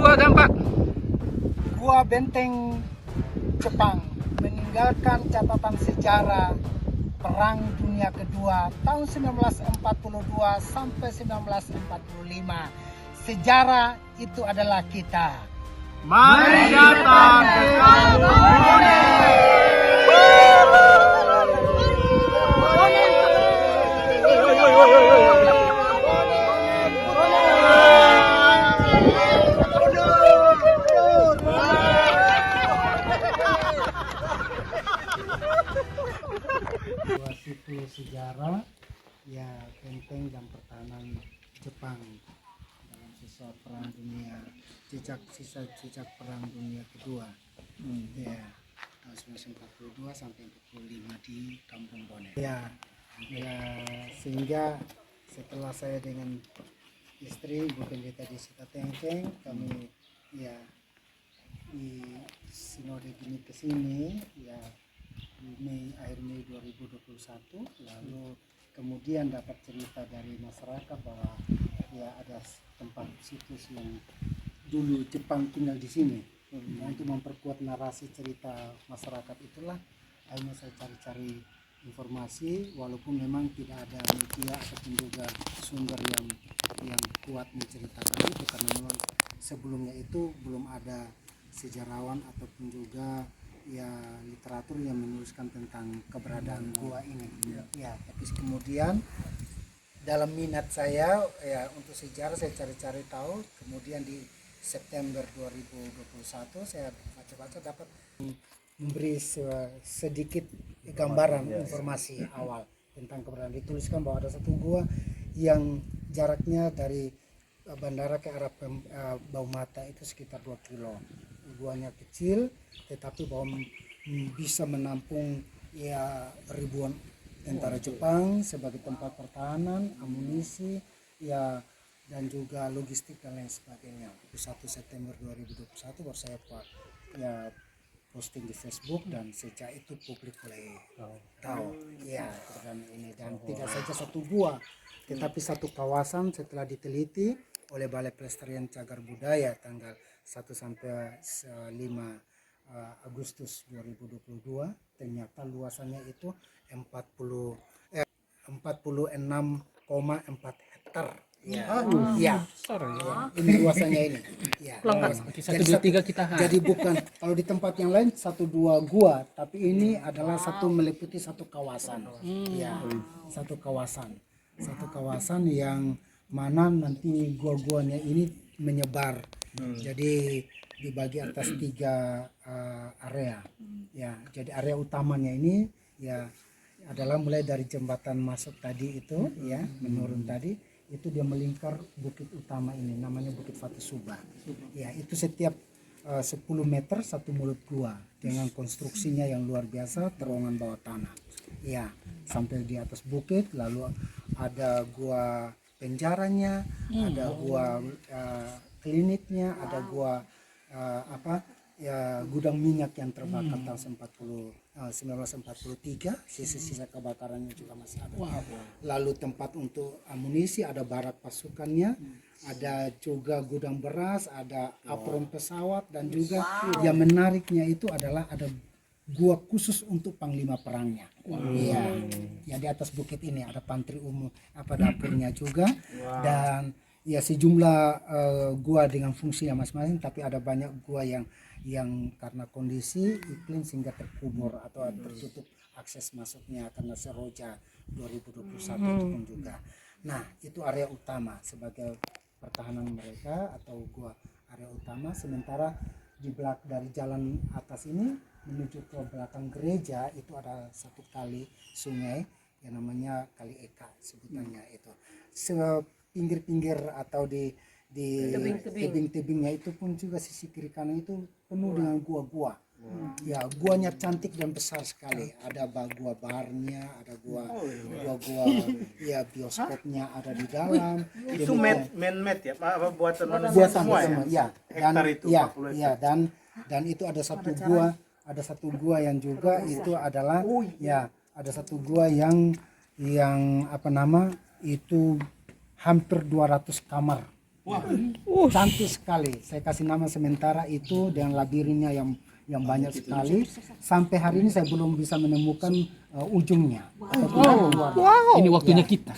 kedua, keempat. Gua Benteng Jepang meninggalkan catatan sejarah Perang Dunia Kedua tahun 1942 sampai 1945. Sejarah itu adalah kita. Mari datang ke kampung Dua siklus sejarah ya benteng dan pertahanan Jepang dalam sisa perang dunia, sisa perang dunia kedua ya tahun 1942 sampai 45 di Kampung Bonet ya, sehingga setelah saya dengan istri Ibu Pendeta Desita Tengkeng kami ya di sinode gini ke sini ya di akhir Mei 2021, lalu kemudian dapat cerita dari masyarakat bahwa ya ada tempat situs yang dulu Jepang tinggal di sini. Nah, untuk memperkuat narasi cerita masyarakat itulah akhirnya saya cari-cari informasi, walaupun memang tidak ada media ataupun juga sumber yang kuat menceritakan itu, karena memang sebelumnya itu belum ada sejarawan ataupun juga ya literatur yang menuliskan tentang keberadaan gua ini ya. Tapi kemudian dalam minat saya ya untuk sejarah saya cari-cari tahu, kemudian di September 2021 saya baca-baca dapat memberi sedikit gambaran informasi awal tentang keberadaan. Dituliskan bahwa ada satu gua yang jaraknya dari bandara ke arah Baumata itu sekitar 2 kilo. Guanya kecil tetapi bahwa bisa menampung ya ribuan tentara Jepang sebagai tempat pertahanan, amunisi ya dan juga logistik dan lain sebagainya. 1 September 2021 baru saya ya posting di Facebook, dan sejak itu publik mulai tahu ya keberadaan ini. Dan tidak saja satu gua tetapi satu kawasan setelah diteliti oleh Balai Pelestarian Cagar Budaya tanggal 1 sampai 5 Agustus 2022 ternyata luasannya itu 46,4 hektar. Ya, ini luasannya ini. Ya. Jadi bukan kalau di tempat yang lain 1-2 gua, tapi ini adalah satu meliputi satu kawasan. Ya, satu kawasan yang mana nanti gua-guanya ini menyebar. Jadi dibagi atas 3 area. Ya, jadi area utamanya ini ya adalah mulai dari jembatan masuk tadi itu ya menurun tadi, itu dia melingkar bukit utama ini namanya Bukit Fatisuba. Ya, itu setiap 10 meter satu mulut gua dengan konstruksinya yang luar biasa, terowongan bawah tanah. Ya, sampai di atas bukit, lalu ada gua penjaranya, ada gua kliniknya, ada gua gudang minyak yang terbakar tahun 1943, sisa-sisa kebakarannya juga masih ada. Lalu tempat untuk amunisi, ada barak pasukannya, ada juga gudang beras, ada apron pesawat, dan juga yang menariknya itu adalah ada gua khusus untuk panglima perangnya. Iya. Ya, di atas bukit ini ada pantry umum dapurnya juga, dan ya sejumlah gua dengan fungsi yang masing-masing, tapi ada banyak gua yang karena kondisi iklim sehingga terkubur atau tertutup akses masuknya karena Seroja 2021 itu pun juga. Nah, itu area utama sebagai pertahanan mereka atau gua area utama. Sementara di belakang dari jalan atas ini menuju ke belakang gereja itu ada satu kali sungai yang namanya Kali Eka sebutannya itu. Pinggir-pinggir atau di tebing-tebingnya itu pun juga sisi kiri kanan itu penuh dengan gua-gua. Ya, guanya cantik dan besar sekali. Ada gua barnya, ada gua ya bioskopnya ada di dalam. Itu man-made ya, apa buatan semua ya. Dan itu ada satu gua yang juga itu adalah ya ada satu gua yang itu hampir 200 kamar Cantik sekali. Saya kasih nama sementara itu dengan labirinnya yang banyak sekali. Sampai hari ini saya belum bisa menemukan ujungnya. Ini waktunya kita.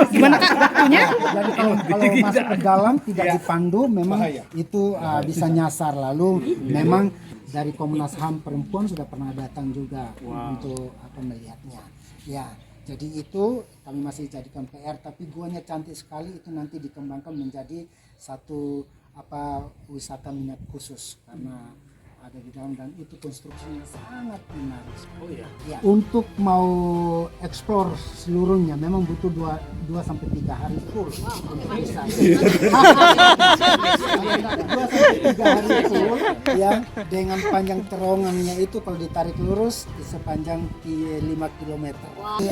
Gimana Kak waktunya? Jadi kalau masuk ke dalam tidak dipandu, memang itu bisa nyasar. Lalu memang dari Komnas HAM Perempuan sudah pernah datang juga untuk melihatnya. Ya, jadi itu kami masih jadikan PR, tapi guanya cantik sekali. Itu nanti dikembangkan menjadi satu wisata minat khusus karena ada di dalam, dan itu konstruksinya sangat menarik. Oh iya. Ya, untuk mau explore seluruhnya memang butuh 2 sampai 3 hari full. Untuk bisa. 2 sampai 3 hari full ya, dengan panjang terowongannya itu kalau ditarik lurus sepanjang 5 km.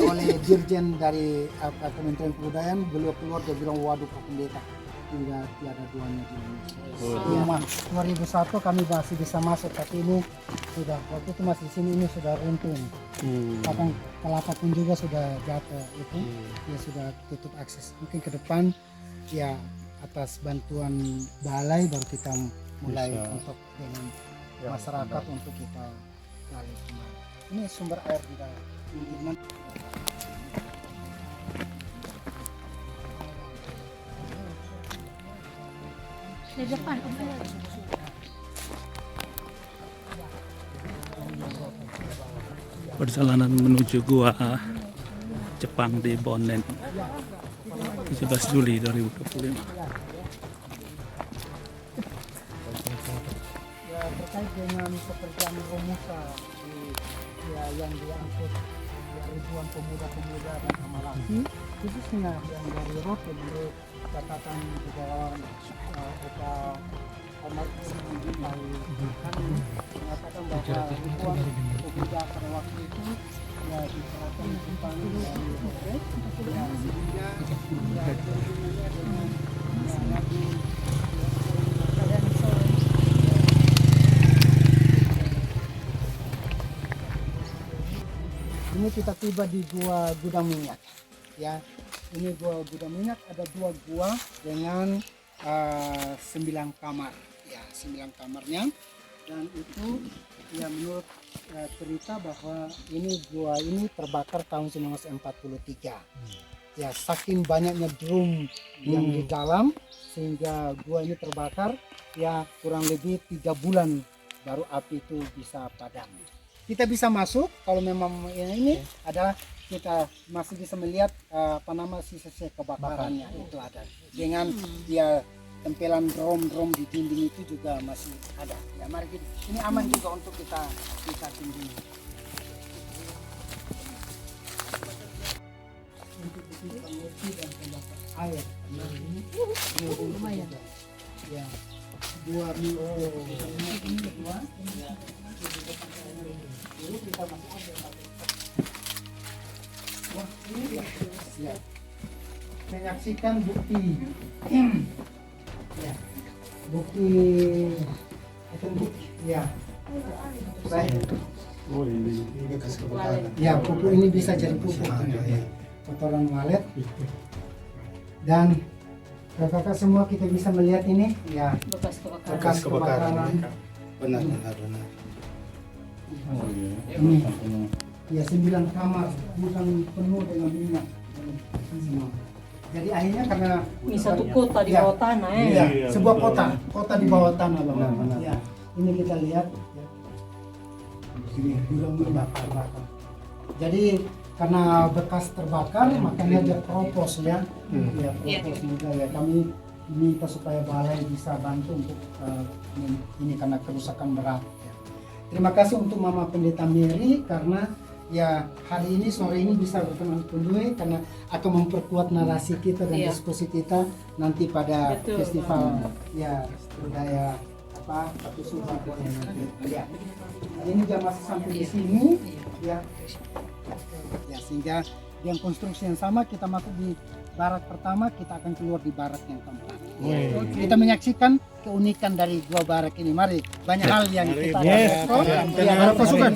Oleh Dirjen dari Kementerian Kebudayaan, beliau keluar dia bilang, waduh Pak Pendeta, tidak ada duanya di Indonesia. Ya, 2001 kami masih bisa masuk, tapi ini sudah, waktu itu masih di sini, ini sudah runtuh. Bahkan kelapa pun juga sudah jatuh, itu ya sudah tutup akses. Mungkin ke depan ya atas bantuan balai baru kita mulai untuk dengan masyarakat untuk kita gali kembali. Ini sumber air di dalam. Di depan. Perjalanan menuju Gua Jepang di Bonen 17 Juli 2025. Ya, terkait dengan pekerjaan Romusa yang diangkut ribuan pemuda-pemuda dan amalaki, khususnya yang dari ROT, menurut catatan negarawan Ahmad kami mengatakan bahwa ribuan pemuda pada waktu itu ya diserahkan Jepang dari ROT, ya sehingga ya hubungannya dengan lagi ini kita tiba di gua gudang minyak ya. Ini gua gudang minyak, ada 2 gua dengan 9 kamar ya, 9 kamarnya, dan itu ya menurut cerita bahwa ini gua ini terbakar tahun 1943 ya, saking banyaknya drum yang di dalam sehingga gua ini terbakar ya, kurang lebih 3 bulan baru api itu bisa padam. Kita bisa masuk kalau memang ini adalah kita masih bisa melihat sisa-sisa kebakarannya itu ada, dengan ya tempelan drum di dinding itu juga masih ada ya. Mari kita, ini aman juga untuk kita kunjungi. Untuk bikin pengerti dan pembakar air, nah ini lumayan ya, 2 minggu ini kedua dulu kita masih ada. Wah, ini ya. Menyaksikan bukti ya, bukti ya. Baik. Ini bekas kebakaran. Ya, pupuk ini bisa jadi pupuk ya. Kotoran walet. Dan kakak semua kita bisa melihat ini ya, bekas kebakaran. Benar. Ini ya 9 kamar bukan penuh dengan minyak semua. Jadi akhirnya karena Ini satu kota di bawah tanah ya. Iya, sebuah kota di bawah tanah Bang. Ya, ini kita lihat ya. Ini gudang minyak terbakar. Jadi karena bekas terbakar makanya dia propos ya. Ya, propos juga ya. Kami minta supaya balai bisa bantu untuk ini karena kerusakan berat. Terima kasih untuk Mama Pendeta Mary karena ya hari ini sore ini bisa berkenan kundui karena akan memperkuat narasi kita dan diskusi kita nanti pada festival ya budaya Satu Subah ya. Ini jam masih sampai di sini ya. Ya sehingga dengan konstruksi yang sama kita masuk di barak pertama, kita akan keluar di barak yang keempat. Kita menyaksikan keunikan dari 2 barak ini. Mari, banyak hal yang kita ada pasukan.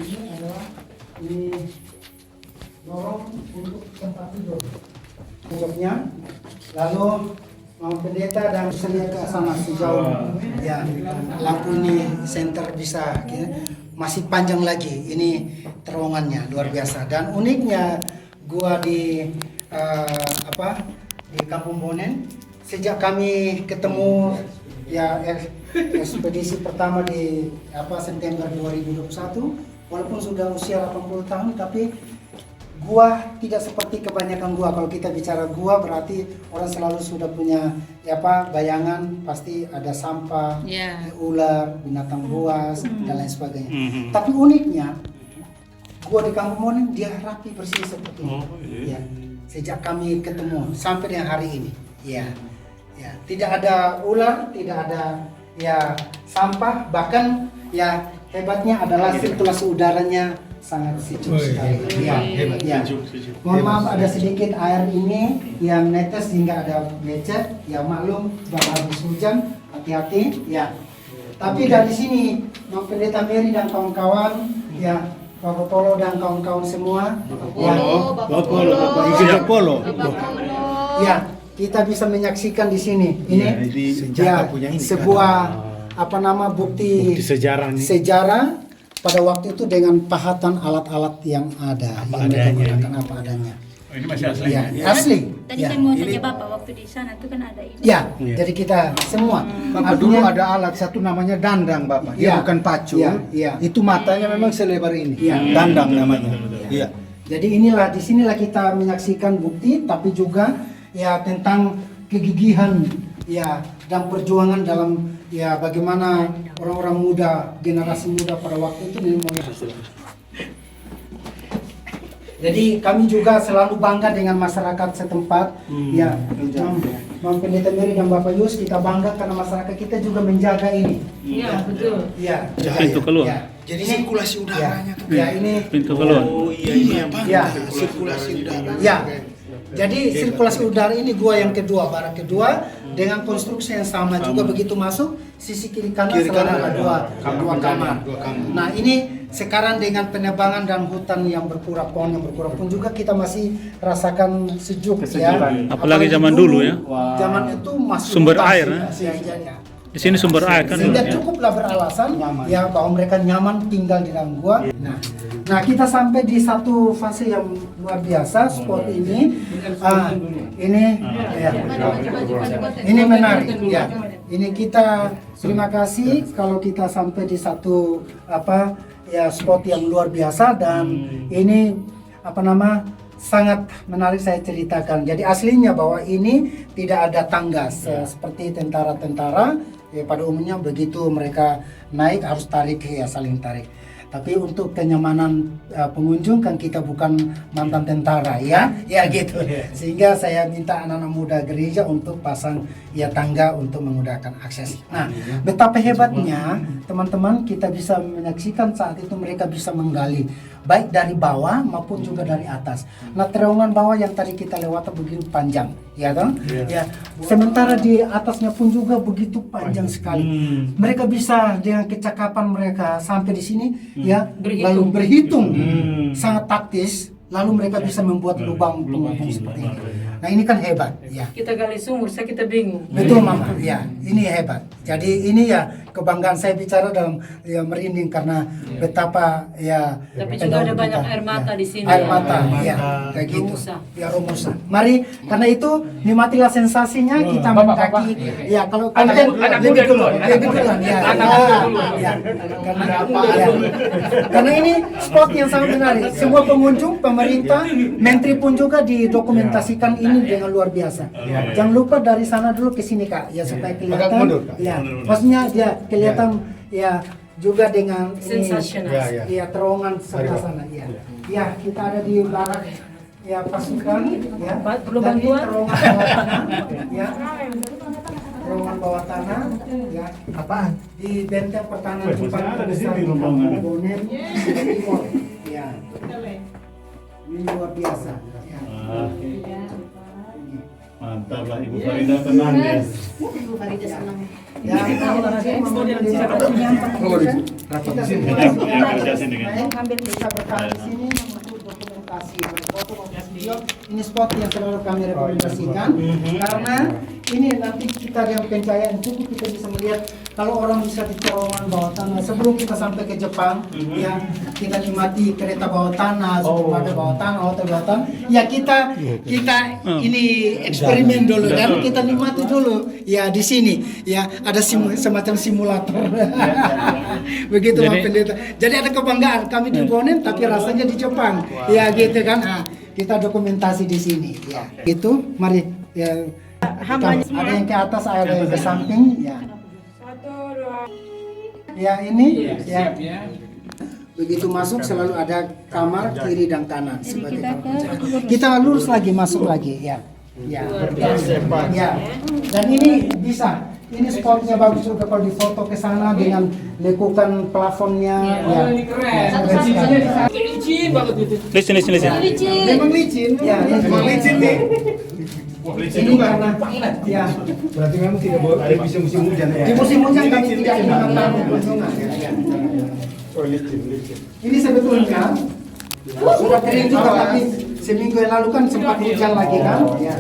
Ini adalah lorong untuk tempat tidur. Pojoknya, lalu mau pendeta dan saya ke sana sejauh ya lampu ini center bisa ya, masih panjang lagi ini terowongannya luar biasa. Dan uniknya gua di di Kampung Bonen sejak kami ketemu ya ekspedisi pertama di September 2021, walaupun sudah usia 80 tahun tapi gua tidak seperti kebanyakan gua. Kalau kita bicara gua berarti orang selalu sudah punya bayangan pasti ada sampah, ular, binatang buas dan lain sebagainya. Tapi uniknya gua di Kampung Bonen dia rapi bersih seperti ini. Ya. Sejak kami ketemu sampai dengan hari ini. Ya. Ya, tidak ada ular, tidak ada sampah, bahkan hebatnya adalah sirkulasi udaranya sangat sejuk sekali. Hebat. Mohon maaf ada sedikit air ini yang netes hingga ada lecet. Ya maklum bakal habis hujan, hati-hati. Ya. Tapi dari sini Bang Pendeta Mary dan kawan-kawan, Bapak Polo dan kawan-kawan semua, Bapak Polo. Ya, kita bisa menyaksikan di sini. Ini sebuah bukti sejarah pada waktu itu dengan pahatan alat-alat yang ada, yang mereka gunakan apa adanya. Ini masih asli. Ya, asli. Tadi saya mau tanya Bapak waktu di sana itu kan ada ini. Ya, jadi kita semua. Bapak dulu ada alat satu namanya dandang, Bapak. Dia bukan pacul. Itu matanya memang selebar ini. Dandang namanya. Iya. Jadi disinilah kita menyaksikan bukti, tapi juga tentang kegigihan dan perjuangan dalam bagaimana orang-orang muda, generasi muda pada waktu itu Jadi kami juga selalu bangga dengan masyarakat setempat. Bang Pendeta Mary dan Bapak Yus, kita bangga karena masyarakat kita juga menjaga ini. Iya, betul. Iya. Pintu keluar. Jadi sirkulasi udaranya tuh. Ini Pintu keluar. Oh iya, Pak. Sirkulasi udara. Jadi sirkulasi udara ini gua yang kedua, barak kedua dengan konstruksi yang sama juga begitu masuk sisi kiri kanan selalu ada dua kamar. Nah ini sekarang dengan penebangan dan hutan yang berkurang, pohon yang berkurang pun juga kita masih rasakan sejuk ya. Apalagi zaman dulu ya. Zaman itu masuk Sumber hutan, air, Di sini sumber air kan. Sehingga cukuplah beralasan bahwa mereka nyaman tinggal di dalam gua. Nah kita sampai di satu fase yang luar biasa spot ini. Ini menarik ya. Ini kita terima kasih kalau kita sampai di satu spot yang luar biasa dan ini sangat menarik saya ceritakan. Jadi aslinya bahwa ini tidak ada tangga seperti tentara-tentara pada umumnya begitu mereka naik harus tarik saling tarik. Tapi untuk kenyamanan pengunjung kan kita bukan mantan tentara ya gitu. Sehingga saya minta anak-anak muda gereja untuk pasang tangga untuk memudahkan akses. Nah, betapa hebatnya teman-teman kita bisa menyaksikan saat itu mereka bisa menggali baik dari bawah maupun juga dari atas. Nah, terowongan bawah yang tadi kita lewati begitu panjang, ya toh? Ya. Sementara di atasnya pun juga begitu panjang sekali. Mereka bisa dengan kecakapan mereka sampai di sini lalu berhitung sangat taktis, lalu mereka bisa membuat lubang pengumum seperti ini. Nah, ini kan hebat, ya. Kita gali sumur, kita bingung. Betul, Mama. Ya, ini hebat. Jadi ini kebanggaan saya bicara dalam merinding karena betapa tapi juga ada banyak air mata di sini. Air mata, kayak gitu. Rumusa. Mari karena itu nikmatilah sensasinya kita mendaki. Ya, kalau kalian lebih dulu. Karena ini spot yang sangat menarik. Semua pengunjung, pemerintah, menteri pun juga didokumentasikan ini dengan luar biasa. Jangan lupa dari sana dulu ke sini Kak, supaya kelihatan. Maksudnya dia kelihatan juga dengan sensasional. Terowongan sebelah sana. Kita ada di barak pasukan perlu bantuan. Terowongan bawah tanah, terowongan bawah tanah, ya. Apaan? Di benteng pertahanan Jepang ada di terbesar sini di rombongan. Kampung Bonen, Sisi Timur. Ya. Ini luar biasa. Ya. Ah, mantap lah Ibu Farida, tenang ya. Ya, kita semua Yang kerja sini kan. bisa bertahan di sini untuk dokumentasi baik foto maupun video. Ini spot yang selalu kami rekomendasikan karena ini nanti kita yang pencahayaan cukup kita bisa melihat kalau orang bisa di terowongan bawah tanah sebelum kita sampai ke Jepang ya kita nikmati kereta bawah tanah, supermarket bawah tanah, hotel bawah tanah ya kita ini eksperimen dulu dan kita nikmati dulu ya di sini ya ada semacam simulator begitu Pak Pendeta. Jadi ada kebanggaan kami di Bonen tapi rasanya di Jepang ya gitu kan. Nah, kita dokumentasi di sini ya gitu mari ya ada yang ke atas ada yang ke samping ya ya ini ya begitu masuk selalu ada kamar kiri dan kanan sebagai kamar. Kita lurus lagi masuk lagi ya ya ya dan ini bisa ini spotnya bagus juga kalau difoto ke sana dengan lekukan plafonnya ya. Licin. Memang licin ya memang licin nih. Ini karena ya Berarti memang tidak boleh ada musim hujan ya. di musim hujan kami tidak mengatakan kunjungan. Oh, licin. Ini sebetulnya sudah kering juga tapi seminggu yang lalu kan sempat hujan lagi kan. Ya.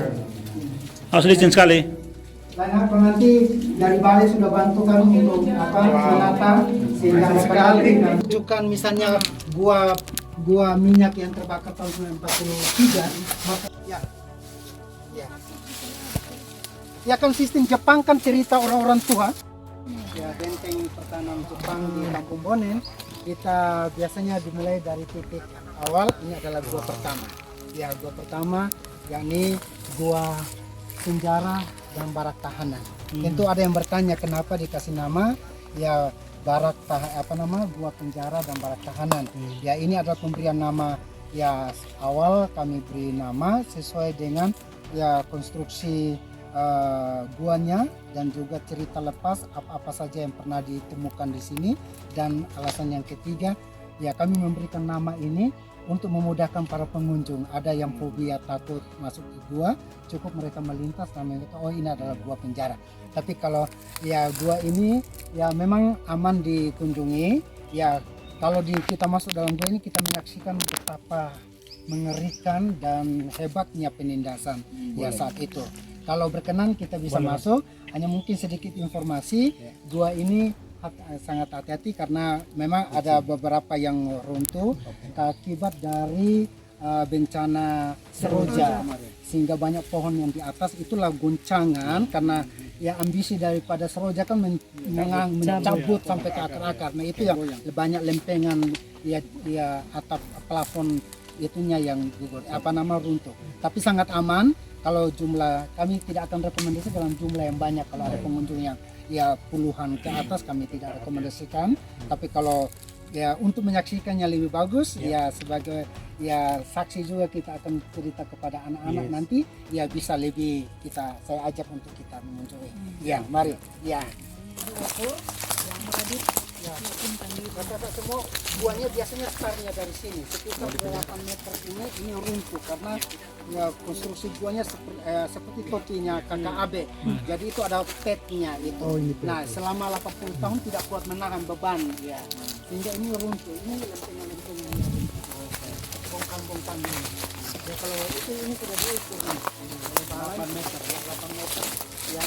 Harus licin sekali. Lain apa nanti dari balai sudah bantu kami untuk menata sehingga sekali tunjukkan misalnya gua minyak yang terbakar tahun 1943 maka ya kan sistem Jepang kan cerita orang-orang tua ya benteng pertahanan Jepang di Kampung Bonen kita biasanya dimulai dari titik awal ini adalah gua pertama ya gua pertama yakni gua penjara dan barak tahanan. Tentu ada yang bertanya kenapa dikasih nama ya gua penjara dan barak tahanan. Ya ini adalah pemberian nama ya awal kami beri nama sesuai dengan ya konstruksi guanya dan juga cerita lepas apa saja yang pernah ditemukan di sini dan alasan yang ketiga ya kami memberikan nama ini untuk memudahkan para pengunjung. Ada yang fobia takut masuk ke gua, cukup mereka melintas dan mereka oh ini adalah gua penjara. Tapi kalau ya gua ini ya memang aman dikunjungi. Ya kalau kita masuk dalam gua ini kita menyaksikan betapa mengerikan dan hebatnya penindasan ya saat itu. Kalau berkenan kita bisa masuk. Hanya mungkin sedikit informasi, gua ini sangat hati-hati karena memang ada beberapa yang runtuh akibat dari bencana Seroja sehingga banyak pohon yang di atas itulah guncangan karena ya ambisi daripada Seroja kan mencabut sampai ke akar-akar. Nah itu yang banyak lempengan ya atap plafon itunya yang gugur runtuh. Tapi sangat aman kalau jumlah kami tidak akan rekomendasi dalam jumlah yang banyak kalau ada pengunjung yang ya puluhan ke atas kami tidak rekomendasikan tapi kalau ya untuk menyaksikannya lebih bagus ya sebagai ya saksi juga kita akan cerita kepada anak-anak nanti ya bisa lebih saya ajak untuk kita mengunjungi ya mari ya ya rata-rata semua buahnya biasanya startnya dari sini sekitar 8 meter ini runtuh karena ya konstruksi buahnya seperti tokinya KKAB jadi itu ada petnya itu nah selama 80 tahun tidak kuat menahan beban ya sehingga ini runtuh ini lempengan-lempengan bongkang-bongkang ini ya kalau ini sudah diukur nih 8 meter ya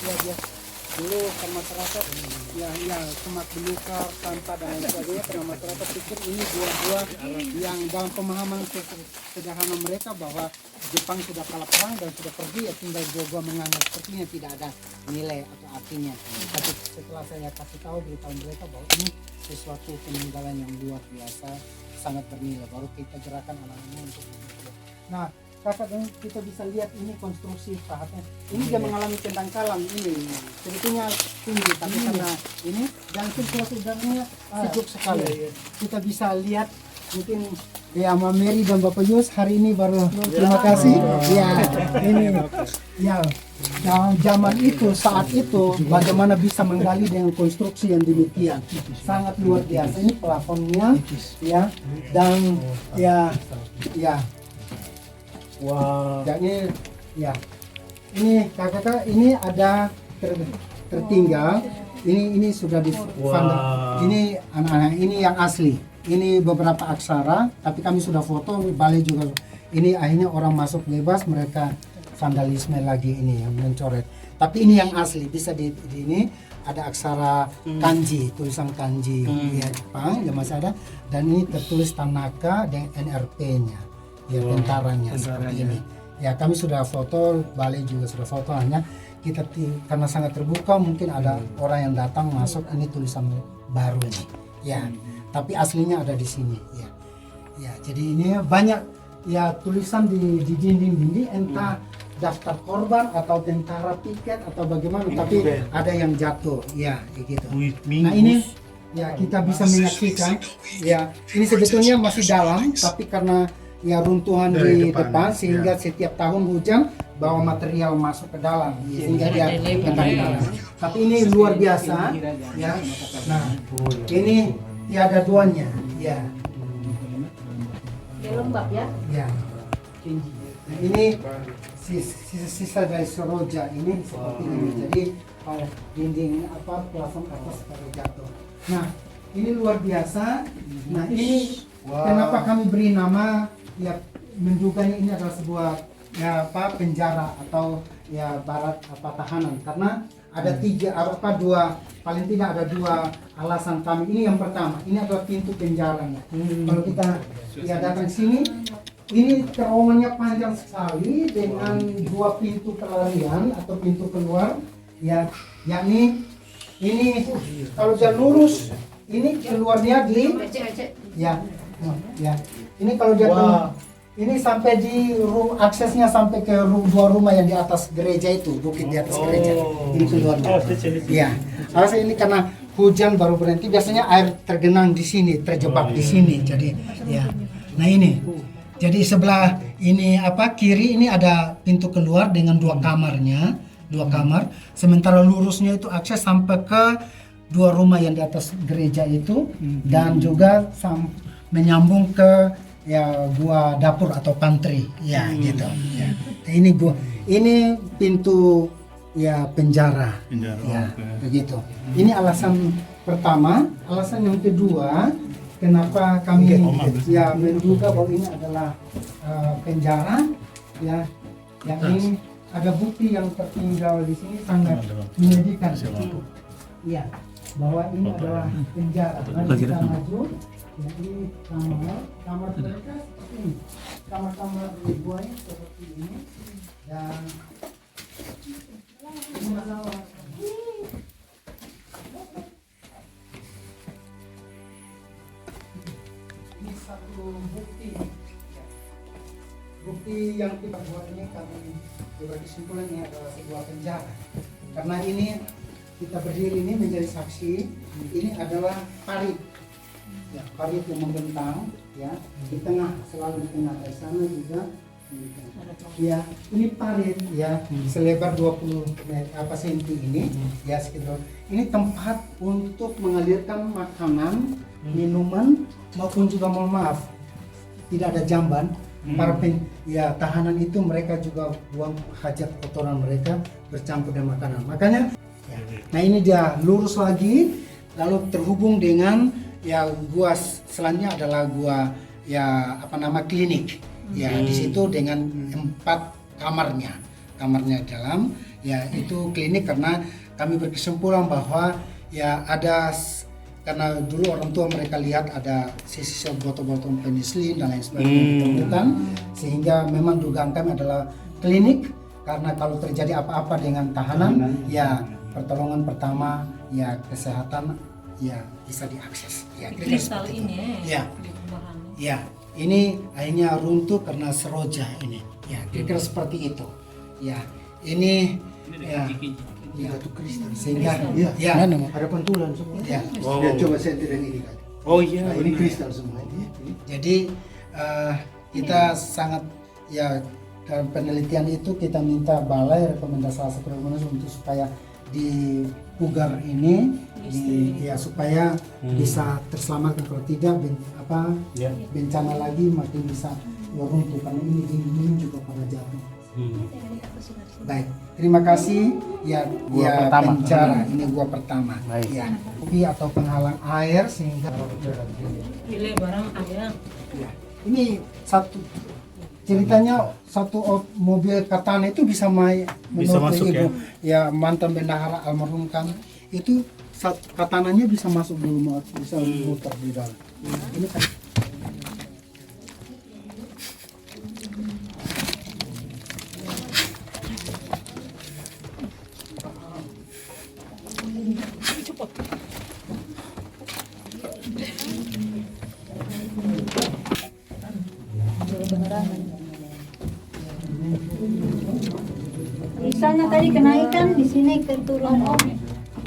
ya dia dulu kan masyarakat ya semak belukar tanpa dan lain sebagainya karena masyarakat pikir ini gua-gua yang dalam pemahaman sederhana mereka bahwa Jepang sudah kalah perang dan sudah pergi ya tinggal gua-gua menganggap sepertinya tidak ada nilai atau artinya tapi setelah saya kasih tahu beritahu mereka bahwa ini sesuatu peninggalan yang luar biasa sangat bernilai baru kita gerakan anak-anak untuk begitu. Nah kakak kita bisa lihat ini konstruksi pahatnya ini dia mengalami pendangkalan ini sebetulnya tinggi tapi karena ini dan sirkulasi udaranya sejuk sekali kita bisa lihat mungkin Ya, Mama Mary dan Bapak Yus hari ini baru terima kasih. Ya, ini ya zaman itu saat itu bagaimana bisa menggali dengan konstruksi yang demikian sangat luar biasa. Ini plafonnya ya dan ya Wah. jadi ya ini kakak ini ada tertinggal ini sudah di ini anak-anak ini yang asli. Ini beberapa aksara, tapi kami sudah foto, balai juga. Ini akhirnya orang masuk bebas, mereka vandalisme lagi ini yang mencoret. Tapi ini yang asli, bisa di ini ada aksara kanji, tulisan kanji ya Jepang yang masih ada. Dan ini tertulis Tanaka dengan NRP-nya, ya tentaranya seperti ini. Ya kami sudah foto, balai juga sudah foto, hanya kita karena sangat terbuka mungkin ada orang yang datang masuk ini tulisan baru nih, ya. Tapi aslinya ada di sini ya. Ya, jadi ini banyak ya tulisan di dinding-dinding entah daftar korban atau tentara piket atau bagaimana tapi ada yang jatuh ya kayak gitu. Nah, ini ya kita bisa menyaksikan ya ini sebetulnya masih dalam tapi karena ya runtuhan di depan sehingga setiap tahun hujan bawa material masuk ke dalam sehingga dia dalam. Tapi ini luar biasa ya. Nah, ini ya ada duanya, ya. lembab ya. Ya. Nah, ini sisa dari Soroja ini seperti ini. Jadi dinding plafon atas pada jatuh. Nah, ini luar biasa. Nah, ini kenapa kami beri nama ya menduganya ini adalah sebuah ya penjara atau ya barat tahanan karena ada dua paling tidak ada dua alasan kami. Ini yang pertama, ini adalah pintu penjaranya. Kalau kita ya datang sini, ini terowongannya panjang sekali dengan dua pintu pelarian atau pintu keluar. Ya, yakni ini kalau dia lurus, ini keluarnya di ya, ini kalau dia ini sampai di aksesnya sampai ke dua rumah yang di atas gereja itu, bukit di atas gereja. Ini keluarnya. Ya, alasan ini karena hujan baru berhenti. Biasanya air tergenang di sini, terjebak di sini. Jadi, ya. Nah ini, jadi sebelah ini kiri ini ada pintu keluar dengan dua kamarnya, dua kamar. Sementara lurusnya itu akses sampai ke dua rumah yang di atas gereja itu dan juga menyambung ke ya gua dapur atau pantry ya gitu ya. Ini pintu ya penjara ya begitu. Ini alasan pertama. Alasan yang kedua kenapa kami ya menduga bahwa ini adalah penjara ya yang ini ada bukti yang tertinggal di sini sangat menyedihkan ya bahwa ini adalah penjara. Mari kita maju. Jadi kamar mereka seperti ini, kamar ribuannya seperti ini dan ini masalah. Ini satu bukti yang kita buat ini kami berkesimpulan ini adalah sebuah penjara karena ini kita berdiri ini menjadi saksi ini adalah parit. Ya, parit yang membentang ya di tengah selalu di tengah dari sana juga ya ini parit ya selebar 20 cm ini ya sekitar ini tempat untuk mengalirkan makanan minuman maupun juga mohon maaf tidak ada jamban para tahanan itu mereka juga buang hajat kotoran mereka bercampur dengan makanan makanya ya. Nah ini dia lurus lagi lalu terhubung dengan ya gua selanjutnya adalah gua ya klinik ya di situ dengan 4 kamarnya dalam ya itu klinik karena kami berkesimpulan bahwa ya ada karena dulu orang tua mereka lihat ada sisa botol-botol penisilin dan lain sebagainya ditemukan sehingga memang dugaan kami adalah klinik karena kalau terjadi apa-apa dengan tahanan ya pertolongan pertama ya kesehatan ya bisa diakses ya Kristal ini ya ini akhirnya runtuh karena Seroja ini ya kira-kira seperti itu ya ini ya jatuh kristal sehingga ya ada pentulan semua ya Coba saya tidak ini kan ini kristal semua jadi kita sangat ya dalam penelitian itu kita minta balai rekomendasi salah satu rekomendasi untuk supaya di pugar ini ya supaya bisa terselamatkan, kalau tidak bencana lagi makin bisa runtuh karena ini juga pada jatuh. Baik, terima kasih ya pencara ini gua pertama. Ya, kopi atau penghalang air sehingga Pilih barang ayam. ya, ini satu ceritanya satu mobil katana itu bisa Bisa masuk, ibu ya mantan bendahara almarhum kan itu katananya bisa masuk dulu bisa muter di dalam. Ini kan Misalnya tadi kenaikan di sini keturunan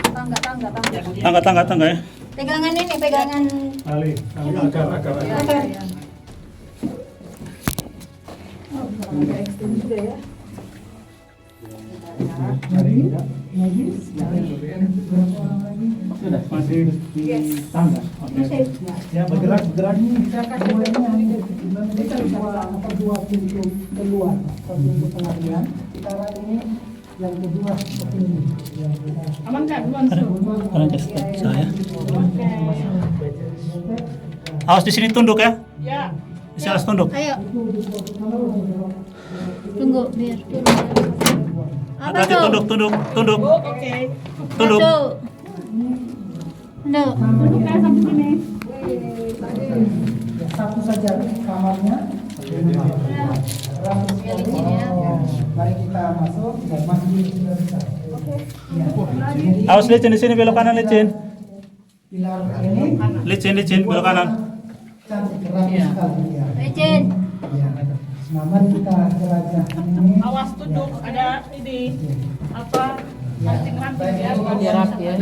Tangga ya. pegangan ini pegangan akar. Masih di tangga. Oke. Ya bergerak ini kita dua pintu keluar, satu pintu pengalian. Sekarang ini yang kedua seperti ini. Aman kan? Duluan Orang kasih saya. Awas di sini tunduk ya. Ya. Di sini harus tunduk. Ayo. Tunggu biar. Apa Hati-hati tuh? tunduk. Tunduk. Oke. Tunduk. Tunduk. Tunduk kan sampai sini. Satu saja kamarnya. Mari kita masuk dan masih sudah bisa. Awas licin di sini belok kanan licin. Pilar ini Licin belok kanan. cantik rapi sekali ya. Lecin. Ya. Nah, mari kita jelajah ini. Awas tunduk ada ini apa? Ranting-ranting ya. Biar rapi ya.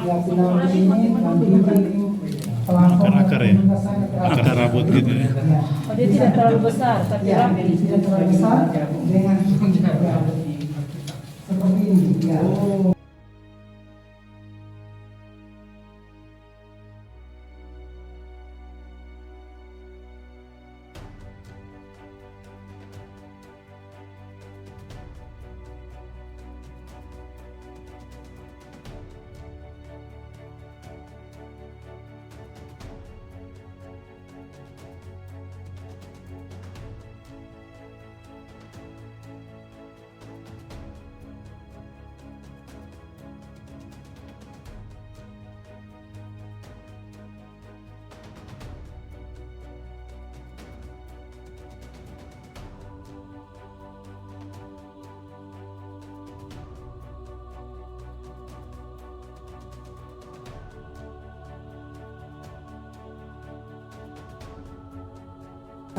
Ya, pilar ini nanti Akar-akar ya. Akar rambut gitu ya. Oh, dia tidak terlalu besar, tapi Ya, rapi. tidak terlalu besar dengan seperti ini. Ya.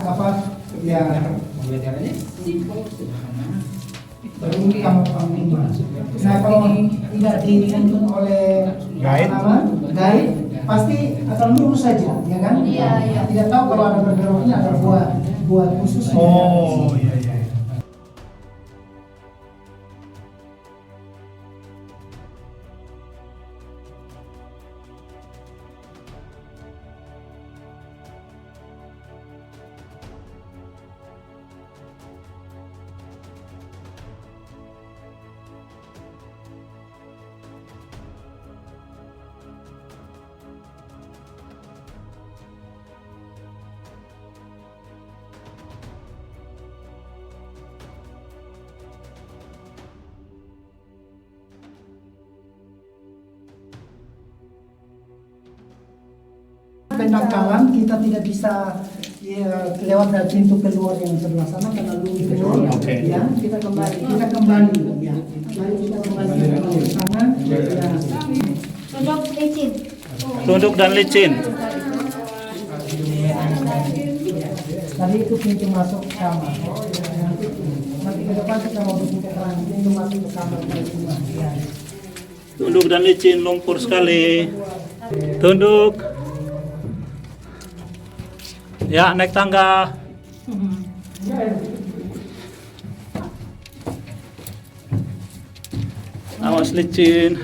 Apa ya ini kamar panglima. Nah, kalau tidak dituntun oleh Guide. guide pasti akan lurus saja, ya kan? Iya. Tidak tahu kalau ada bergeraknya ada buat khusus. Oh iya iya. Pendangkalan kita tidak bisa lewat dari pintu keluar yang sebelah sana karena dulu keluar. Oke. Ya, kita kembali. Kita kembali. Ya. Mari kita kembali ke sana. Ya. Tunduk lecin. Tunduk dan licin. Tadi itu pintu masuk kamar. Nanti ke depan kita mau bikin keterangan pintu masuk ke kamar semua. Ya. Tunduk dan licin, lumpur sekali. Tunduk. Ya, naik tangga. Awas licin.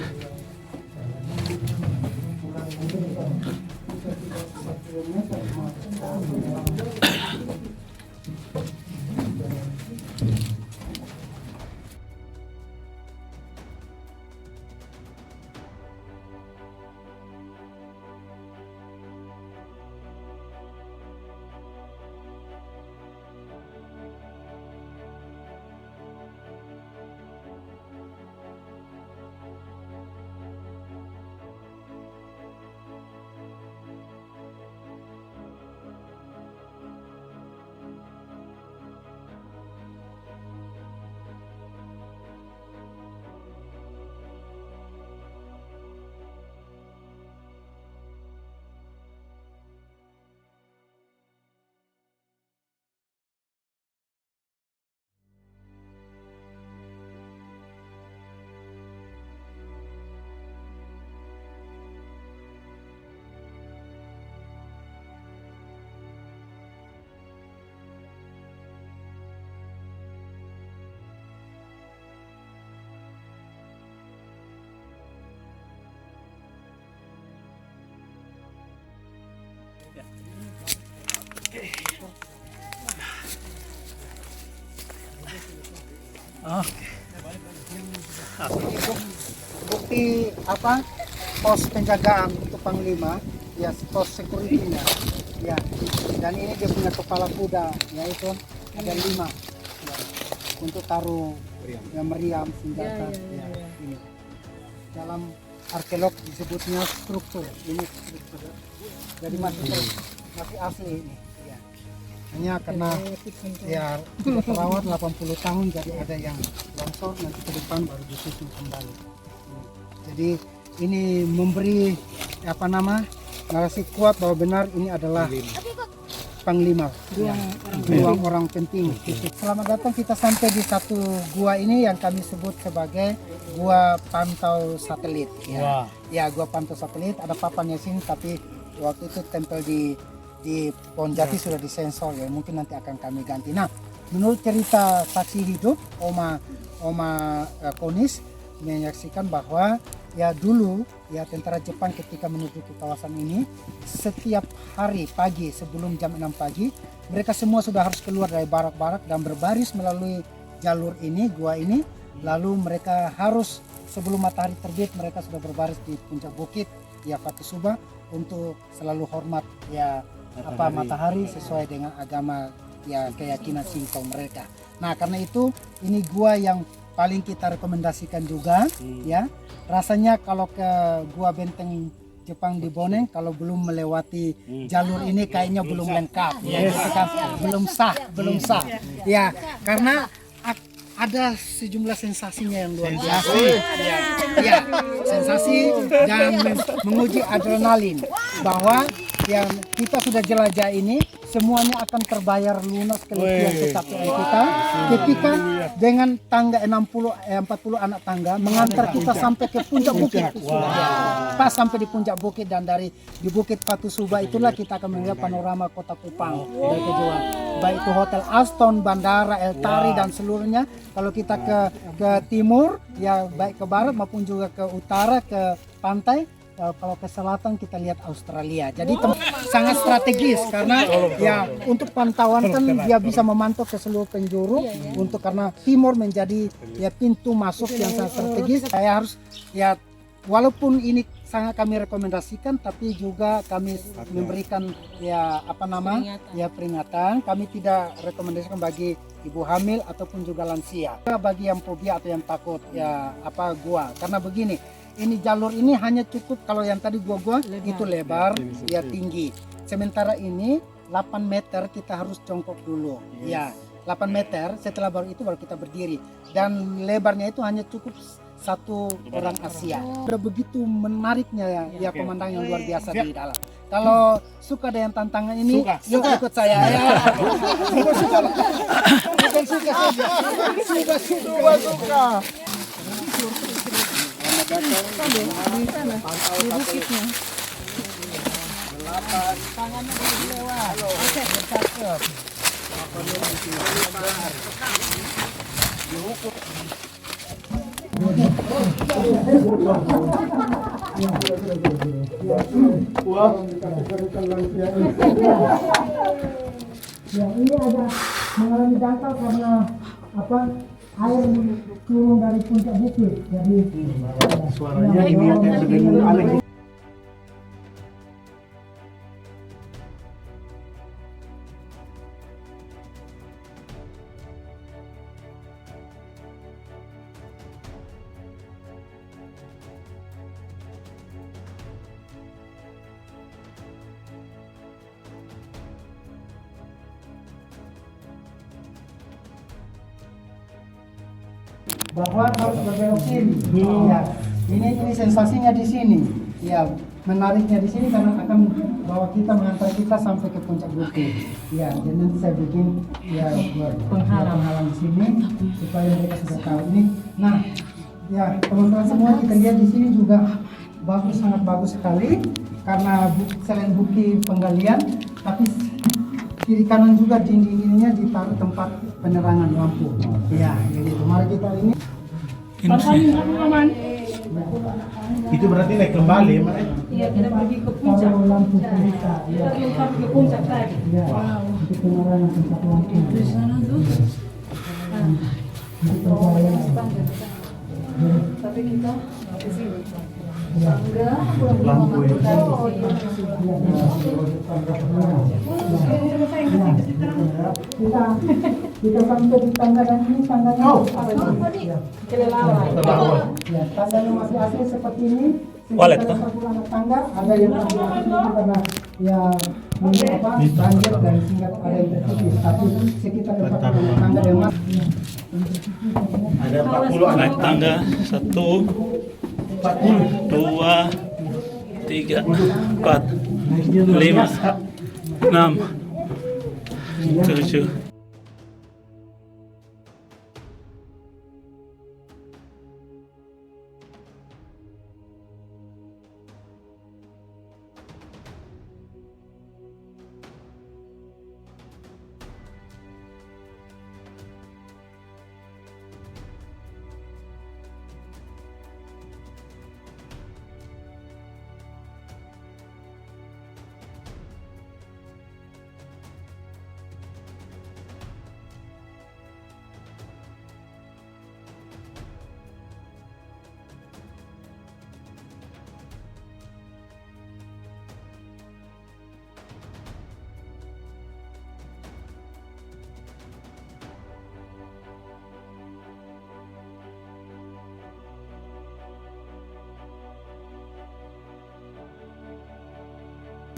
Bukti apa? Pos penjagaan untuk Panglima, ya pos security-nya. Ya. Dan ini dia punya kepala kuda, yaitu ada 5. Ya. Untuk taruh ya, meriam senjata. Ya, ini. Dalam arkeolog disebutnya struktur. Ini struktur. Jadi masih asli ini. Ya. Hanya karena ya tidak terawat 80 tahun, jadi ada yang longsor, nanti ke depan baru disusun kembali. Jadi ini memberi narasi kuat bahwa benar ini adalah Panglima, ruang orang penting. Selamat datang, kita sampai di satu gua ini yang kami sebut sebagai gua pantau satelit. Ya, ya gua pantau satelit. Ada papannya sini, tapi waktu itu tempel di Pohon Jati sudah disensor ya. Mungkin nanti akan kami ganti. Nah, menurut cerita saksi hidup Oma Konis menyaksikan bahwa ya dulu ya tentara Jepang ketika menuju ke kawasan ini setiap hari pagi sebelum jam 6 pagi mereka semua sudah harus keluar dari barak-barak dan berbaris melalui jalur ini, gua ini, lalu mereka harus sebelum matahari terbit mereka sudah berbaris di puncak bukit ya Fatisuba untuk selalu hormat ya matahari sesuai dengan agama ya keyakinan Shinto mereka. Nah, karena itu ini gua yang paling kita rekomendasikan juga ya. Rasanya kalau ke gua benteng Jepang di Boneng kalau belum melewati jalur ini kayaknya belum lengkap ya, belum sah ya, karena ada sejumlah sensasinya yang luar biasa ya, sensasi dan menguji adrenalin bahwa yang kita sudah jelajah ini semuanya akan terbayar lunas keletihan kecapean kita ketika dengan tangga 40 anak tangga mengantar kita sampai ke puncak bukit. Pas sampai di puncak bukit dan dari di Bukit Fatisuba itulah kita akan melihat panorama kota Kupang dari kejauhan. Baik itu Hotel Aston, Bandara, El Tari dan seluruhnya. Kalau kita ke timur ya baik ke barat maupun juga ke utara ke pantai. Kalau ke selatan kita lihat Australia. Jadi sangat strategis karena ya untuk pantauan kan dia bisa memantau ke seluruh penjuru untuk karena timur menjadi ya pintu masuk yang sangat strategis. Saya harus ya walaupun ini sangat kami rekomendasikan tapi juga kami memberikan ya peringatan. Kami tidak rekomendasikan bagi ibu hamil ataupun juga lansia. Bagi yang fobia atau yang takut ya gua karena begini. Ini jalur ini hanya cukup kalau yang tadi gua itu lebar ya tinggi. Sementara ini 8 meter kita harus jongkok dulu. Ya, 8 meter setelah baru itu baru kita berdiri. Dan lebarnya itu hanya cukup satu orang Asia. Udah begitu menariknya ya pemandangan yang luar biasa di dalam. Kalau suka dengan tantangan ini, yuk ikut saya ya. Bukan suka saja. Suka. Di bukitnya. Tangannya boleh lewat. Oke, cakep. Ya, ini ada mengalami dangkal karena apa? Air turun dari puncak bukit. Jadi suaranya ini sedang aneh. Bahwa harus berbelok kiri. Ya, ini sensasinya di sini. Ya, menariknya di sini karena akan bawa kita mengantar kita sampai ke puncak bukit. Ya, jadi nanti saya bikin ya buat penghalang di sini supaya mereka sudah tahu ini. Nah, ya teman-teman semua kita lihat di sini juga bagus, sangat bagus sekali karena selain bukit penggalian, tapi kiri kanan juga dinding-dindingnya ditaruh tempat penerangan lampu. Ya, jadi mari kita ini. Aman. Itu berarti naik kembali, Mak. Iya, kita pergi ke puncak. Taruh lampu kita. Kita belum sampai ke puncak tadi. Ya, untuk penerangan tempat lampu. Di sana tuh. Tapi kita di sini. Tangga, Lampu ya. Kita sampai di tangga dan ini tangganya kelelawar. ya, tangganya masih asli seperti ini. Walet, Kita pulang ke tangga ada yang masih asli itu karena ya mungkin apa banjir dan sehingga ada yang tertutup. Tapi sekitar 40 tangga yang masih Ada 40 Naik tangga 1, 2, 3, 4, 5, 6, 7.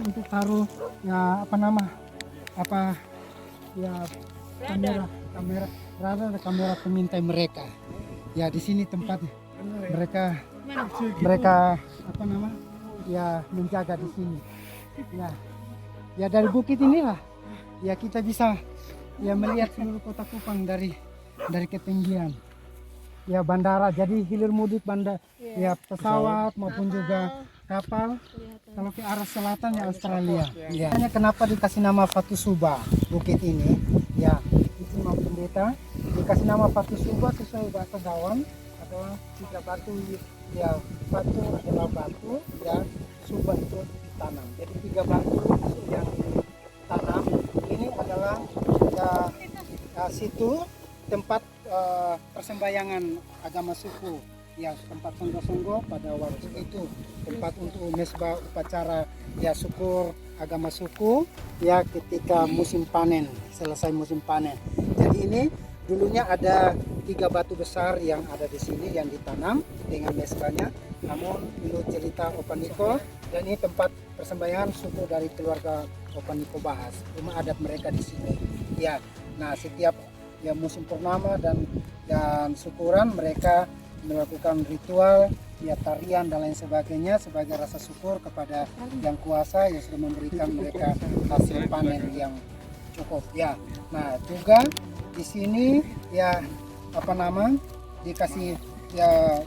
untuk taruh ya kamera ada kamera pengintai mereka. Ya di sini tempat mereka ya menjaga di sini. Ya dari bukit inilah ya kita bisa ya melihat seluruh kota Kupang dari ketinggian. Ya bandara, jadi hilir mudik ya pesawat maupun juga kapal kalau ke arah selatan ya Australia. Ya. Kenapa dikasih nama Fatu Suba bukit ini? Ya, itu mau pendeta dikasih nama Fatu Suba sesuai bahasa Dawan adalah 3 batu. Ya, Fatu adalah batu, ya Suba itu ditanam. Jadi 3 batu yang ditanam ini adalah ya situ tempat persembahyangan agama suku, ya tempat songgo-songgo pada waktu itu, tempat untuk mesbah upacara ya syukur agama suku ya ketika musim panen, selesai musim panen. Jadi ini dulunya ada 3 batu besar yang ada di sini yang ditanam dengan mesbahnya. Namun menurut cerita Opaniko, dan ini tempat persembahyangan suku dari keluarga Opaniko Bahas, rumah adat mereka di sini. Ya, nah setiap ya musim purnama dan syukuran mereka melakukan ritual ya tarian dan lain sebagainya sebagai rasa syukur kepada yang kuasa yang sudah memberikan mereka hasil panen yang cukup ya. Nah juga di sini ya dikasih ya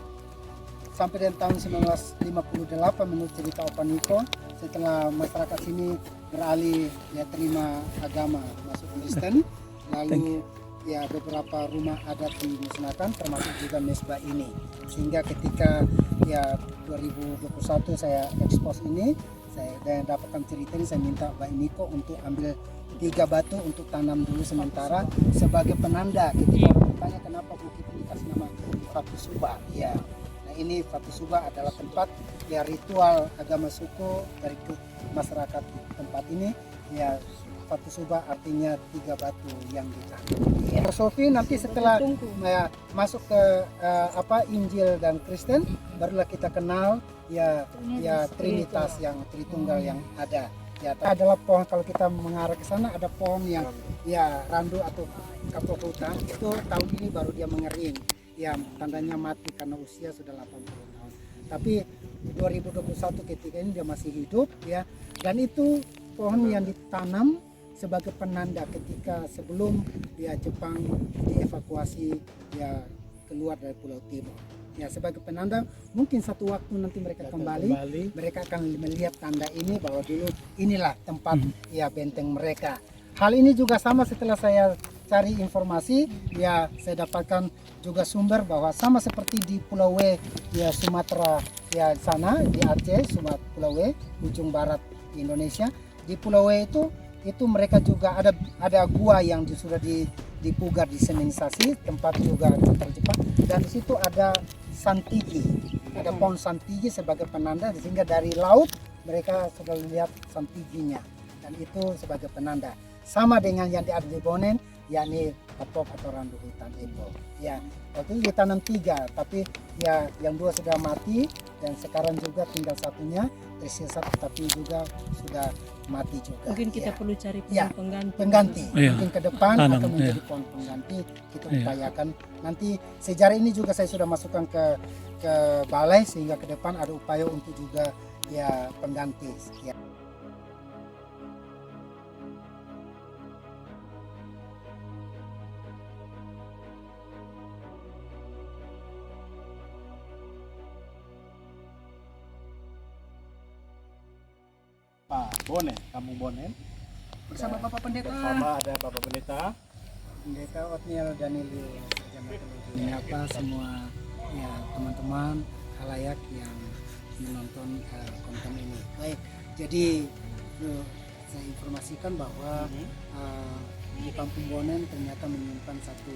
sampai dengan tahun 1958 menurut cerita Opa Niko, setelah masyarakat sini beralih ya terima agama masuk Kristen, lalu ya beberapa rumah adat dimusnahkan termasuk juga mesbah ini, sehingga ketika ya 2021 saya ekspos ini, saya dan dapatkan cerita ini, saya minta Mbak Niko untuk ambil 3 batu untuk tanam dulu sementara sebagai penanda. Ketika orang bertanya kenapa bukit ini kasih nama Fatu Suba, ya nah ini Fatu Suba adalah tempat ya ritual agama suku dari masyarakat di tempat ini. Ya Fatu Suba artinya 3 batu yang ditanam. Ya. Sofi nanti setelah ya, masuk ke Injil dan Kristen, barulah kita kenal ya Trinitas yang Tritunggal yang ada. Ya adalah pohon, kalau kita mengarah ke sana ada pohon yang ya randu atau kapok hutan, itu tahun ini baru dia mengering. Ya tandanya mati karena usia sudah 80 tahun. Tapi 2021 ketika ini dia masih hidup ya, dan itu pohon yang ditanam sebagai penanda ketika sebelum ya Jepang dievakuasi ya keluar dari Pulau Timor. Ya sebagai penanda mungkin satu waktu nanti mereka kembali, mereka akan melihat tanda ini bahwa dulu inilah tempat ya benteng mereka. Hal ini juga sama setelah saya cari informasi ya saya dapatkan juga sumber bahwa sama seperti di Pulau W ya Sumatera ya sana di Aceh, Sumatera Pulau W ujung barat Indonesia, di Pulau W itu mereka juga ada gua yang sudah dipugar, disemenisasi, tempat juga terjebak, dan di situ ada santigi, ada pohon santigi sebagai penanda, sehingga dari laut mereka sudah lihat santiginya, dan itu sebagai penanda. Sama dengan yang ada di Bonen, yakni kapok atau randu hutan itu. Ya, waktu itu ditanam 3, tapi ya yang 2 sudah mati dan sekarang juga tinggal satunya tersisa, tapi juga sudah mati juga. Mungkin kita ya. perlu cari Ya, pohon pengganti. Iya. Mungkin ke depan Tanam, akan menjadi iya. pohon pengganti. Kita Iya. upayakan nanti sejarah ini juga saya sudah masukkan ke balai, sehingga ke depan ada upaya untuk juga ya pengganti. Ya. Pak Bonen, Kampung Bonen. Bersama Bapak Pendeta. Bersama ada Bapak Pendeta. Pendeta Otniel Danili menyapa semua ya teman-teman halayak yang menonton konten ini. Baik, jadi saya informasikan bahwa di Kampung Bonen ternyata menyimpan satu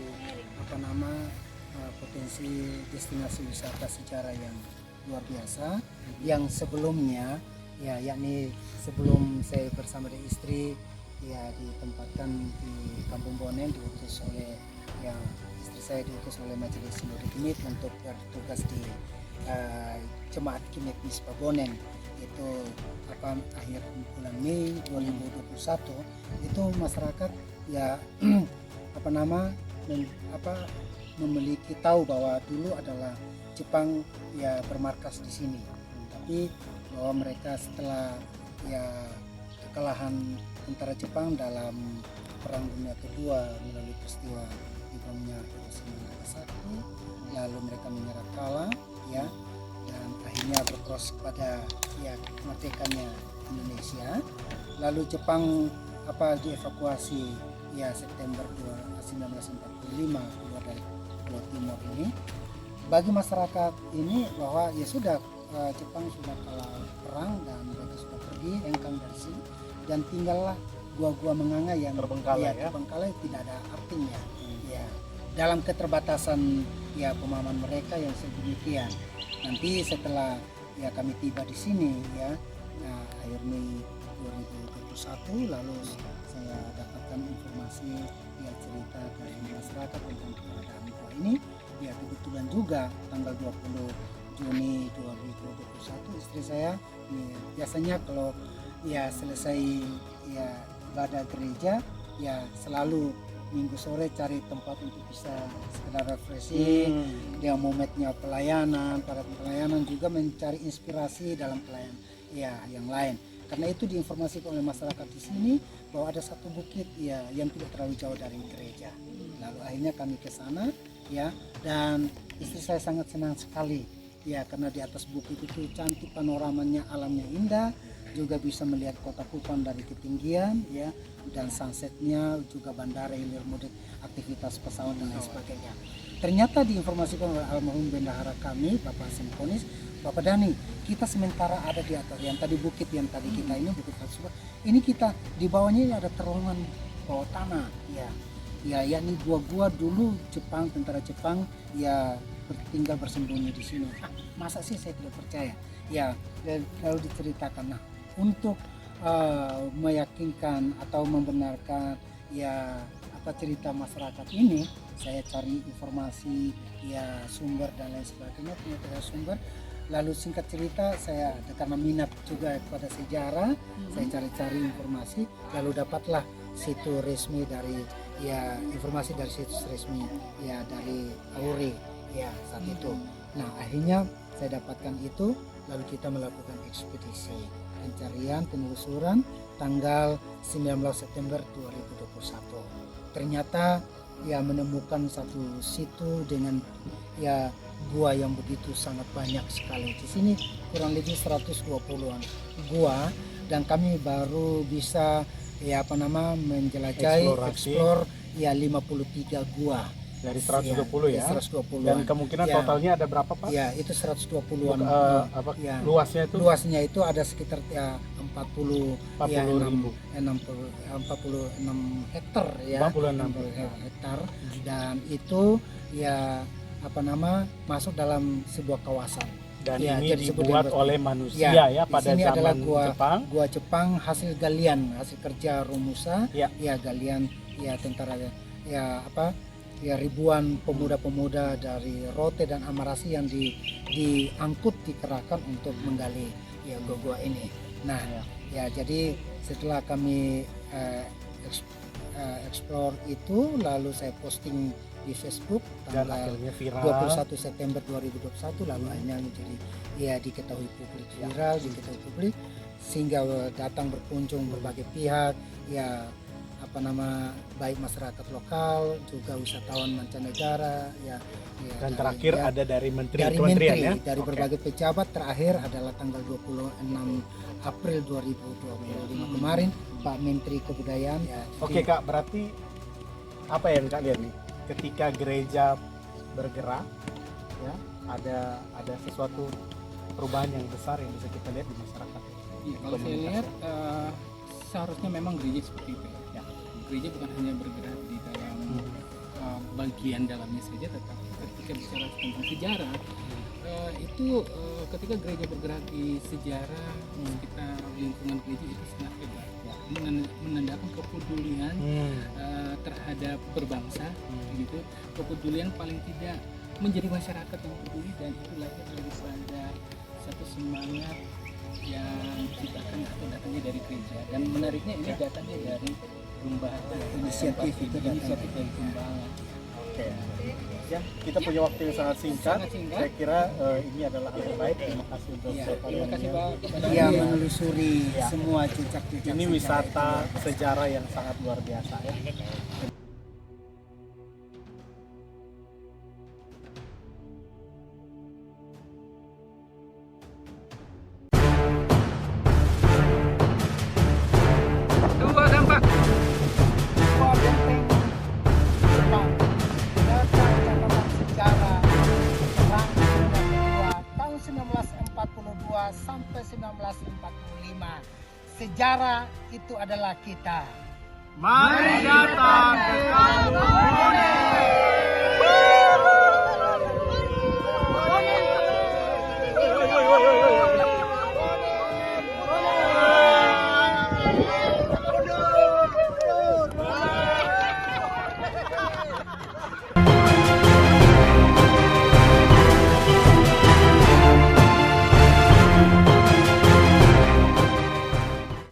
potensi destinasi wisata sejarah yang luar biasa, yang sebelumnya ya yakni sebelum saya bersama dengan istri ya ditempatkan di Kampung Bonen, diutus oleh ya istri saya diutus oleh Majelis Sinode Kimit untuk bertugas di Jemaat Kimit Misbah Bonen. Itu akhir bulan Mei 2021 itu masyarakat ya memiliki tahu bahwa dulu adalah Jepang ya bermarkas di sini, tapi bahwa mereka setelah ya kekalahan tentara Jepang dalam Perang Dunia Kedua melalui peristiwa dibangunnya Hiroshima dan Nagasaki, lalu mereka menyerah kalah ya, dan akhirnya berproses pada ya kemerdekaannya Indonesia. Lalu Jepang dievakuasi ya September 1945 keluar dari Pulau Timor ini. Bagi masyarakat ini bahwa ya sudah Jepang sudah kalah perang dan mereka sudah pergi engkang dari sini, dan tinggallah gua-gua menganga yang terbengkalai tidak ada artinya ya dalam keterbatasan ya pemahaman mereka yang sedemikian. Nanti setelah ya kami tiba di sini ya akhir Mei 2021, lalu saya dapatkan informasi ya cerita dari masyarakat tentang keberadaan gua ini. Ya kebetulan juga tanggal 20 Juni 2021 istri saya biasanya kalau ya selesai ya ibadah gereja ya selalu minggu sore cari tempat untuk bisa sekedar refreshing. Dia momentnya pelayanan, para pelayanan juga mencari inspirasi dalam pelayanan ya yang lain. Karena itu diinformasikan oleh masyarakat di sini bahwa ada satu bukit ya yang tidak terlalu jauh dari gereja. Lalu akhirnya kami ke sana ya, dan istri saya sangat senang sekali ya karena di atas bukit itu cantik, panoramanya, alamnya indah, juga bisa melihat kota Kupang dari ketinggian ya, dan sunsetnya, juga bandara hilir mudik, aktivitas pesawat dan lain sebagainya. Ternyata diinformasikan oleh almarhum bendahara kami Bapak Simponis, Bapak Dani, kita sementara ada di atas yang tadi bukit yang tadi kita ini bukit Fatsuba, ini kita di bawahnya ini ada terowongan bawah tanah ya yakni gua-gua dulu Jepang, tentara Jepang ya tinggal bersembunyi di sini. Masa sih saya tidak percaya ya, lalu diceritakan. Nah, untuk meyakinkan atau membenarkan ya apa cerita masyarakat ini, saya cari informasi ya sumber dan lain sebagainya, ternyata sumber. Lalu singkat cerita saya karena minat juga kepada sejarah, saya cari-cari informasi, lalu dapatlah situs resmi dari ya informasi dari situs resmi ya dari Auri ya saat itu. Nah akhirnya saya dapatkan itu, lalu kita melakukan ekspedisi pencarian penelusuran tanggal 19 September 2021. Ternyata ya menemukan satu situ dengan ya gua yang begitu sangat banyak sekali. Di sini kurang lebih 120-an gua, dan kami baru bisa ya menjelajahi explore ya 53 gua dari 120 ya. 120. Dan kemungkinan ya, totalnya ada berapa Pak? Ya, itu 120-an. Ya. Luasnya itu? Luasnya itu ada sekitar ya 40 ya, 40.000. 46 hektar ya. 46 hektar, dan itu ya masuk dalam sebuah kawasan. Dan ya, ini dibuat oleh manusia ya pada sini zaman adalah gua Jepang hasil galian, hasil kerja Romusa ya galian ya tentara ya ribuan pemuda-pemuda dari Rote dan Amarasi yang diangkut, dikerahkan untuk menggali ya gua ini. Nah ya jadi setelah kami explore itu, lalu saya posting di Facebook tanggal 21 September 2021, lalu akhirnya menjadi ya diketahui publik, viral diketahui publik, sehingga datang berkunjung berbagai pihak ya baik masyarakat lokal juga wisatawan mancanegara ya dan terakhir ada dari menteri ya? Dari berbagai pejabat. Terakhir adalah tanggal 26 April 2025 kemarin Pak Menteri Kebudayaan ya. Oke Kak, berarti apa yang Kak lihat nih ketika gereja bergerak ya, ada sesuatu perubahan yang besar yang bisa kita lihat di masyarakat. Ya, kalau saya lihat seharusnya memang gereja seperti itu ya. Gereja bukan hanya bergerak di dalam bagian dalamnya saja, tetapi ketika bicara tentang sejarah itu ketika gereja bergerak di sejarah sekitar lingkungan gereja itu sangat hebat ya. Menandakan kepedulian terhadap berbangsa gitu, kepedulian paling tidak menjadi masyarakat yang peduli, dan itu lahir daripada satu semangat yang diciptakan atau datangnya dari gereja. Dan menariknya ini datangnya dari Rumbahan, inisiatif dari Rumbahan. Oke. Ya, kita punya waktu yang sangat singkat. Saya kira ini adalah hal yang baik. Terima kasih untuk terima kasih Pak. Ya, menelusuri semua jejak-jejak. Ini wisata sejarah yang sangat luar biasa ya. Sampai 1945. Sejarah itu adalah kita. Mari datang ke Kampung Bone.